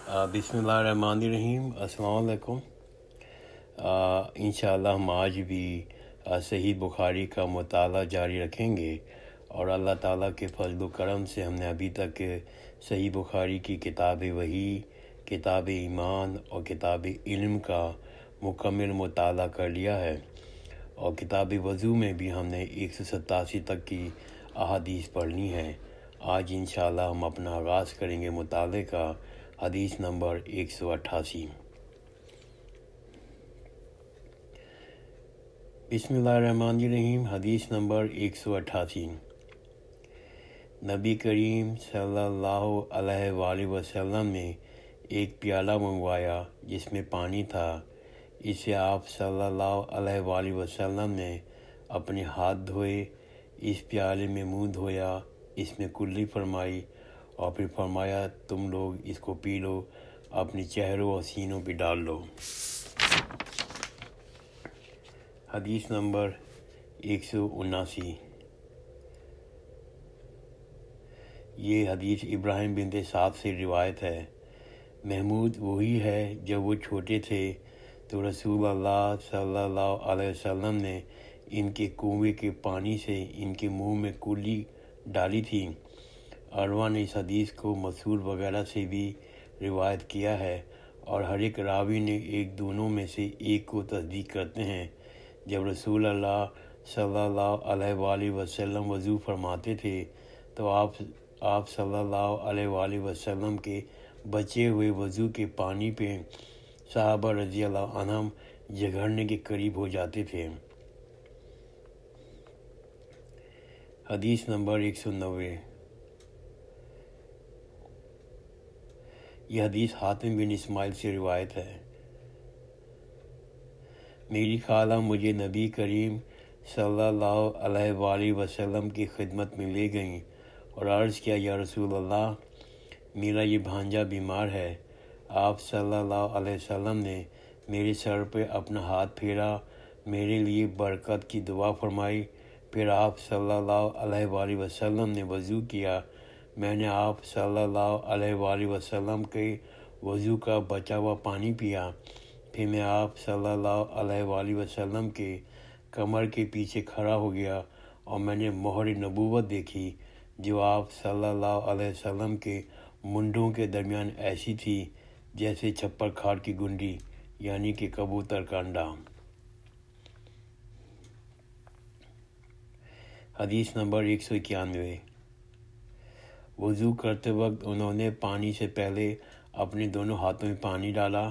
بسم اللہ الرحمن الرحیم۔ السلام علیکم۔ انشاءاللہ ہم آج بھی صحیح بخاری کا مطالعہ جاری رکھیں گے، اور اللہ تعالیٰ کے فضل و کرم سے ہم نے ابھی تک صحیح بخاری کی کتاب وحی، کتاب ایمان اور کتاب علم کا مکمل مطالعہ کر لیا ہے، اور کتاب وضو میں بھی ہم نے 187 تک کی احادیث پڑھنی ہے۔ آج انشاءاللہ ہم اپنا آغاز کریں گے مطالعے کا حدیث نمبر 188۔ بسم اللہ الرحمن الرحیم۔ حدیث نمبر 188۔ نبی کریم صلی اللہ علیہ وآلہ وسلم نے ایک پیالہ منگوایا جس میں پانی تھا۔ اسے آپ صلی اللہ علیہ وآلہ وسلم نے اپنے ہاتھ دھوئے، اس پیالے میں منہ دھویا، اس میں کلی فرمائی، اور پھر فرمایا تم لوگ اس کو پی لو، اپنے چہروں اور سینوں پہ ڈال لو۔ حدیث نمبر 179۔ یہ حدیث ابراہیم بن سعد سے روایت ہے۔ محمود وہی ہے جب وہ چھوٹے تھے تو رسول اللہ صلی اللہ علیہ وسلم نے ان کے کنویں کے پانی سے ان کے منہ میں کلی ڈالی تھی۔ عروہ نے اس حدیث کو مسعود وغیرہ سے بھی روایت کیا ہے، اور ہر ایک راوی نے ایک دونوں میں سے ایک کو تصدیق کرتے ہیں۔ جب رسول اللہ صلی اللہ علیہ وآلہ وسلم وضو فرماتے تھے تو آپ صلی اللہ علیہ وآلہ وسلم کے بچے ہوئے وضو کے پانی پہ صحابہ رضی اللہ عنہم جھگڑنے کے قریب ہو جاتے تھے۔ حدیث نمبر 190۔ یہ حدیث حاتم بن اسماعیل سے روایت ہے۔ میری خالہ مجھے نبی کریم صلی اللہ علیہ وآلہ وسلم کی خدمت میں لے گئیں اور عرض کیا، یا رسول اللہ، میرا یہ بھانجا بیمار ہے۔ آپ صلی اللہ علیہ وسلم نے میرے سر پہ اپنا ہاتھ پھیرا، میرے لیے برکت کی دعا فرمائی، پھر آپ صلی اللہ علیہ وآلہ وسلم نے وضو کیا۔ میں نے آپ صلی اللہ علیہ وآلہ وسلم کے وضو کا بچا ہوا پانی پیا، پھر میں آپ صلی اللہ علیہ وآلہ وسلم کے کمر کے پیچھے کھڑا ہو گیا، اور میں نے مہر نبوت دیکھی جو آپ صلی اللہ علیہ وسلم کے منڈوں کے درمیان ایسی تھی جیسے چھپر کھاڑ کی گنڈی، یعنی کہ کبوتر کا انڈا۔ حدیث نمبر 191۔ وضو کرتے وقت انہوں نے پانی سے پہلے اپنے دونوں ہاتھوں میں پانی ڈالا۔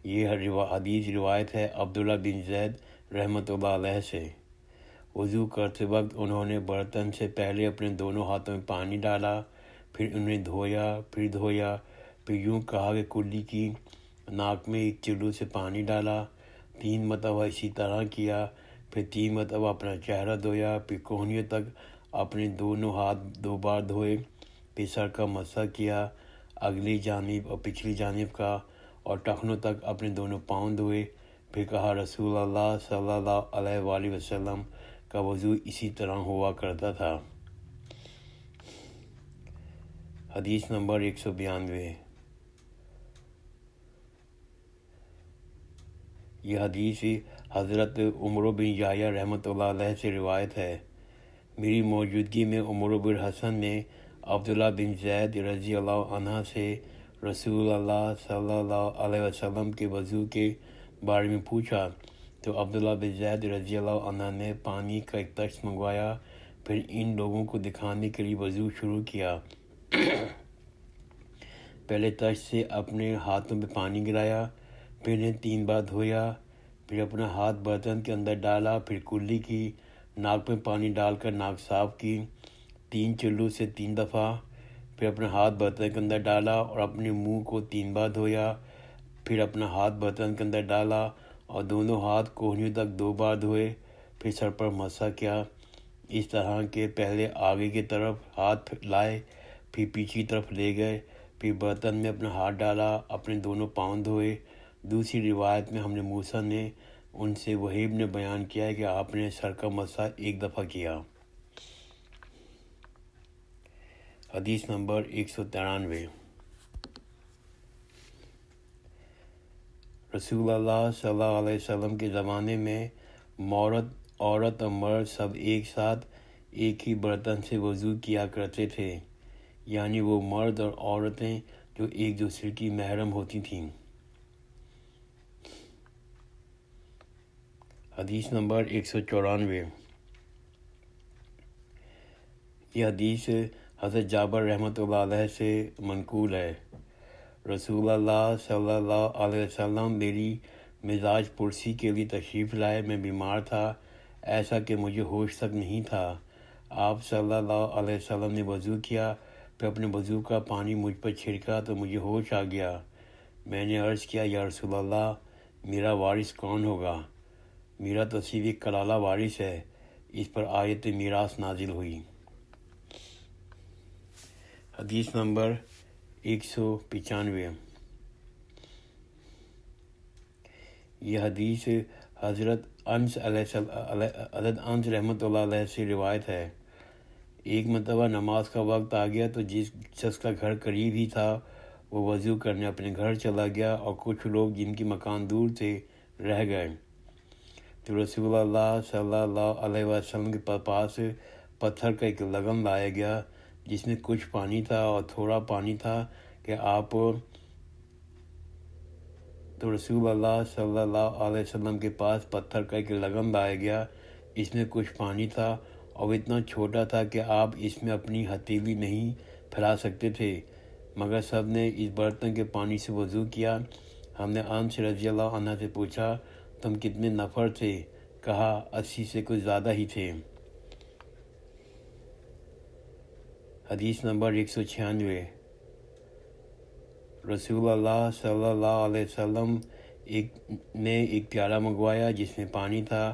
یہ حدیث روایت ہے عبداللہ بن زید رحمۃ اللہ علیہ سے۔ وضو کرتے وقت انہوں نے برتن سے پہلے اپنے دونوں ہاتھوں میں پانی ڈالا، پھر انہیں دھویا، پھر یوں کہا کہ کلی کی، ناک میں ایک چلو سے پانی ڈالا، 3 مرتبہ اسی طرح کیا، پھر 3 مرتبہ اپنا چہرہ دھویا، پھر کوہنیوں تک اپنے دونوں ہاتھ 2 بار دھوئے، پھر سر کا مسح کیا، اگلی جانب اور پچھلی جانب کا، اور ٹخنوں تک اپنے دونوں پاؤں دھوئے، پھر کہا رسول اللہ صلی اللہ علیہ وآلہ وسلم کا وضو اسی طرح ہوا کرتا تھا۔ حدیث نمبر 192۔ یہ حدیث حضرت عمر بن یحییٰ رحمۃ اللہ علیہ سے روایت ہے۔ میری موجودگی میں عمر بن حسن نے عبداللہ بن زید رضی اللہ عنہ سے رسول اللہ صلی اللہ علیہ وسلم کے وضو کے بارے میں پوچھا، تو عبداللہ بن زید رضی اللہ عنہ نے پانی کا ایک تشت منگوایا، پھر ان لوگوں کو دکھانے کے لیے وضو شروع کیا۔ پہلے تشت سے اپنے ہاتھوں پہ پانی گرایا، پھر انہیں 3 بار دھویا، پھر اپنا ہاتھ برتن کے اندر ڈالا، پھر کلی کی، ناک میں پانی ڈال کر ناک صاف کی 3 چلو سے 3 دفعہ، پھر اپنا ہاتھ برتن کے اندر ڈالا اور اپنے منہ کو 3 بار دھویا، پھر اپنا ہاتھ برتن کے اندر ڈالا اور دونوں ہاتھ کوہنیوں تک 2 بار دھوئے، پھر سر پر مسح کیا۔ اس طرح کہ پہلے آگے کی طرف ہاتھ لائے، پھر پیچھے طرف لے گئے، پھر برتن میں اپنا ہاتھ ڈالا، اپنے دونوں پاؤں دھوئے۔ دوسری روایت میں ہم نے موسیٰ نے ان سے وہیب نے بیان کیا ہے کہ آپ نے سر کا مسح 1 دفعہ کیا۔ حدیث نمبر 193۔ رسول اللہ صلی اللہ علیہ وسلم کے زمانے میں عورت اور مرد سب ایک ساتھ ایک ہی برتن سے وضو کیا کرتے تھے، یعنی وہ مرد اور عورتیں جو ایک دوسرے کی محرم ہوتی تھیں۔ حدیث نمبر 194۔ یہ حدیث حضرت جابر رحمۃ اللہ علیہ سے منقول ہے۔ رسول اللہ صلی اللہ علیہ وسلم میری مزاج پرسی کے لیے تشریف لائے۔ میں بیمار تھا، ایسا کہ مجھے ہوش تک نہیں تھا۔ آپ صلی اللہ علیہ وسلم نے وضو کیا، پھر اپنے وضو کا پانی مجھ پر چھڑکا تو مجھے ہوش آ گیا۔ میں نے عرض کیا، یا رسول اللہ، میرا وارث کون ہوگا؟ میرا تو صرف ایک کلالہ وارث ہے۔ اس پر آیت میراث نازل ہوئی۔ حدیث نمبر 195۔ یہ حدیث حضرت انس رحمۃ اللہ علیہ سے روایت ہے۔ ایک مرتبہ نماز کا وقت آ گیا تو جس شخص کا گھر قریب ہی تھا وہ وضو کرنے اپنے گھر چلا گیا، اور کچھ لوگ جن کے مکان دور تھے رہ گئے۔ تو رسول اللہ صلی اللہ علیہ وسلم کے پاس پتھر کا ایک لگن لایا گیا جس میں کچھ پانی تھا اور تھوڑا پانی تھا کہ تو رسول اللہ صلی اللہ علیہ وسلم کے پاس پتھر کا ایک لگن لایا گیا، اس میں کچھ پانی تھا اور وہ اتنا چھوٹا تھا کہ آپ اس میں اپنی ہتھیلی نہیں پھیلا سکتے تھے، مگر سب نے اس برتن کے پانی سے وضو کیا۔ ہم نے انس رضی اللہ عنہ سے پوچھا، تم کتنے نفر تھے؟ کہا 80 سے کچھ زیادہ ہی تھے۔ حدیث نمبر 196۔ رسول اللہ صلی اللہ علیہ وسلم نے ایک پیالہ منگوایا جس میں پانی تھا،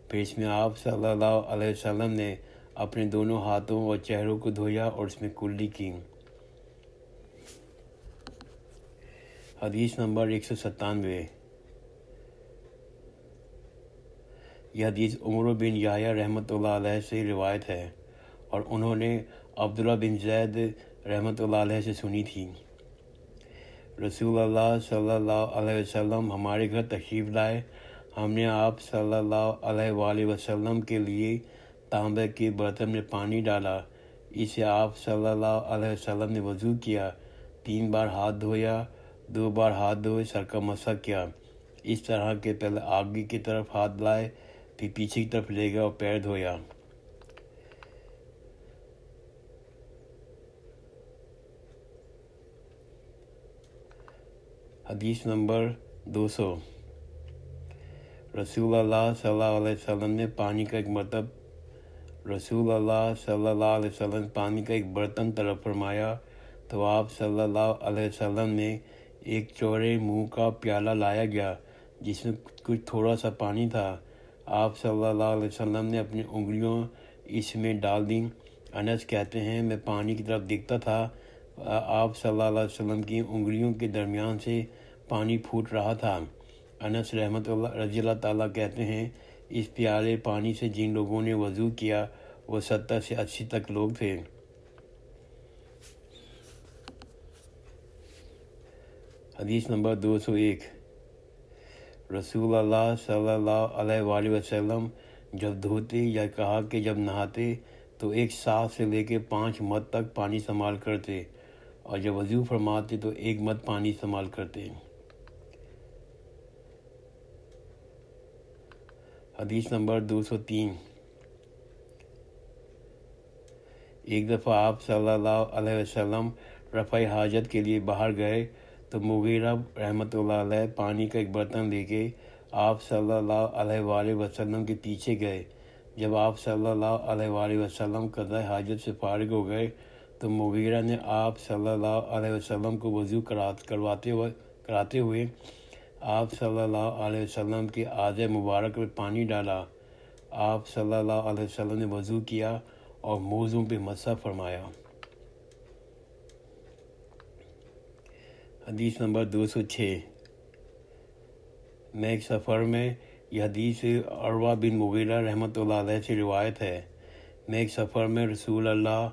پھر اس میں آپ صلی اللہ علیہ وسلم نے اپنے دونوں ہاتھوں اور چہروں کو دھویا اور اس میں کلی کی۔ حدیث نمبر 197۔ یہ حدیث عمر بن یحییٰ رحمۃ اللہ علیہ سے روایت ہے، اور انہوں نے عبداللہ بن زید رحمۃ اللہ علیہ سے سنی تھی۔ رسول اللہ صلی اللہ علیہ وسلم ہمارے گھر تشریف لائے۔ ہم نے آپ صلی اللہ علیہ وآلہ وسلم کے لیے تانبے کے برتن میں پانی ڈالا، اس سے آپ صلی اللہ علیہ وسلم نے وضو کیا، 3 بار ہاتھ دھویا، 2 بار ہاتھ دھوئے، سر کا مسح کیا، اس طرح کہ پہلے آگے کی طرف ہاتھ لائے، پھر پیچھے کی طرف لے گیا اور پیر دھویا۔ حدیث نمبر 200۔ رسول اللہ صلی اللہ علیہ وسلم نے پانی کا ایک برتن طلب فرمایا تو آپ صلی اللہ علیہ وسلم نے ایک چوڑے منہ کا پیالہ لایا گیا جس میں کچھ تھوڑا سا پانی تھا۔ آپ صلی اللہ علیہ وسلم نے اپنی انگلیاں اس میں ڈال دیں۔ انس کہتے ہیں، میں پانی کی طرف دیکھتا تھا، آپ صلی اللہ علیہ وسلم کی انگلیوں کے درمیان سے پانی پھوٹ رہا تھا۔ انس رضی اللہ تعالیٰ کہتے ہیں، اس پیالے پانی سے جن لوگوں نے وضو کیا وہ 70 سے 80 تک لوگ تھے۔ حدیث نمبر 201۔ رسول اللہ صلی اللہ علیہ وآلہ وسلم جب دھوتے یا کہا کہ جب نہاتے تو 1 سا سے لے کے 5 مد تک پانی استعمال کرتے، اور جب وضو فرماتے تو 1 مد پانی استعمال کرتے۔ حدیث نمبر 203۔ ایک دفعہ آپ صلی اللہ علیہ وسلم رفع حاجت کے لیے باہر گئے تو مغیرہ رحمۃ اللہ علیہ پانی کا ایک برتن لے کے آپ صلی اللہ علیہ وآلہ وسلم کے پیچھے گئے۔ جب آپ صلی اللہ علیہ وآلہ وسلم قضاء حاجت سے فارغ ہو گئے تو مغیرہ نے آپ صلی اللہ علیہ وسلم کو وضو کراتے ہوئے آپ صلی اللہ علیہ وسلم کے اعضاء مبارک میں پانی ڈالا۔ آپ صلی اللہ علیہ وسلم نے وضو کیا اور موزوں پہ مسح فرمایا۔ حدیث نمبر 206۔ میں ایک سفر میں، یہ حدیث عروہ بن مغیرہ رحمۃ اللہ علیہ سے روایت ہے، میں ایک سفر میں رسول اللہ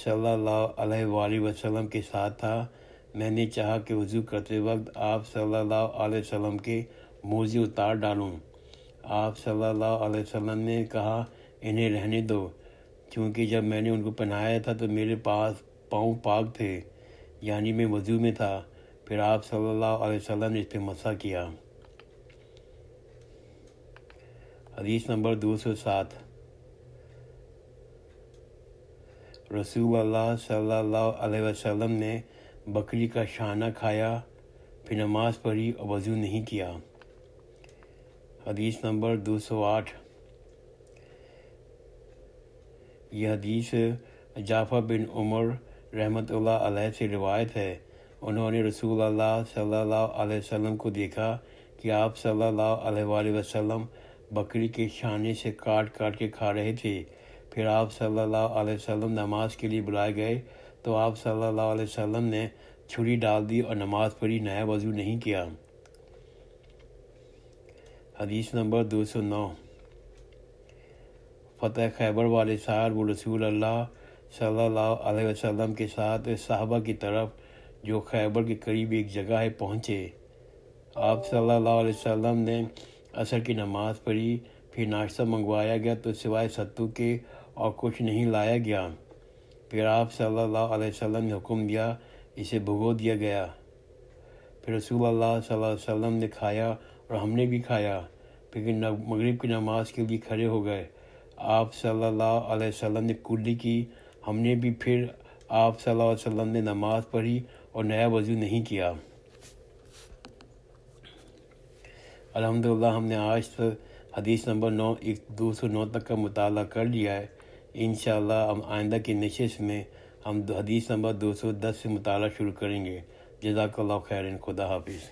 صلی اللہ علیہ وآلہ وسلم کے ساتھ تھا۔ میں نے چاہا کہ وضو کرتے وقت آپ صلی اللہ علیہ وسلم کے موزے اتار ڈالوں۔ آپ صلی اللہ علیہ وسلم نے کہا انہیں رہنے دو، کیونکہ جب میں نے ان کو پہنایا تھا تو میرے پاس پاؤں پاک تھے، یعنی میں وضو میں تھا۔ پھر آپ صلی اللہ علیہ وسلم نے اس پہ مسح کیا۔ حدیث نمبر 207۔ رسول اللہ صلی اللہ علیہ وسلم نے بکری کا شانہ کھایا، پھر نماز پڑھی اور وضو نہیں کیا۔ حدیث نمبر 208۔ یہ حدیث جعفر بن عمر رحمۃ اللہ علیہ سے روایت ہے۔ انہوں نے رسول اللہ صلی اللہ علیہ وسلم کو دیکھا کہ آپ صلی اللہ علیہ وآلہ وسلم بکری کے شانے سے کاٹ کاٹ کے کھا رہے تھے۔ پھر آپ صلی اللہ علیہ وسلم نماز کے لیے بلائے گئے تو آپ صلی اللہ علیہ وسلم نے چھری ڈال دی اور نماز پڑھی، نیا وضو نہیں کیا۔ حدیث نمبر 209۔ فتح خیبر والے سال وہ رسول اللہ صلی اللہ علیہ وسلم کے ساتھ صحابہ کی طرف جو خیبر کے قریب ایک جگہ ہے پہنچے۔ آپ صلی اللہ علیہ وسلم نے عصر کی نماز پڑھی، پھر ناشتہ منگوایا گیا تو سوائے ستو کے اور کچھ نہیں لایا گیا۔ پھر آپ صلی اللہ علیہ وسلم نے حکم دیا اسے بھگو دیا گیا۔ پھر رسول اللہ صلی اللہ علیہ وسلم نے کھایا اور ہم نے بھی کھایا، پھر مغرب کی نماز کے لیے کھڑے ہو گئے۔ آپ صلی اللہ علیہ وسلم نے کلی کی، ہم نے بھی، پھر آپ صلی اللہ علیہ وسلم نے نماز پڑھی اور نیا وضو نہیں کیا۔ الحمدللہ ہم نے آج حدیث نمبر 209 تک کا مطالعہ کر لیا ہے۔ انشاءاللہ ہم آئندہ کی نشست میں ہم حدیث نمبر 210 سے مطالعہ شروع کریں گے۔ جزاک اللہ خیرن، خدا حافظ۔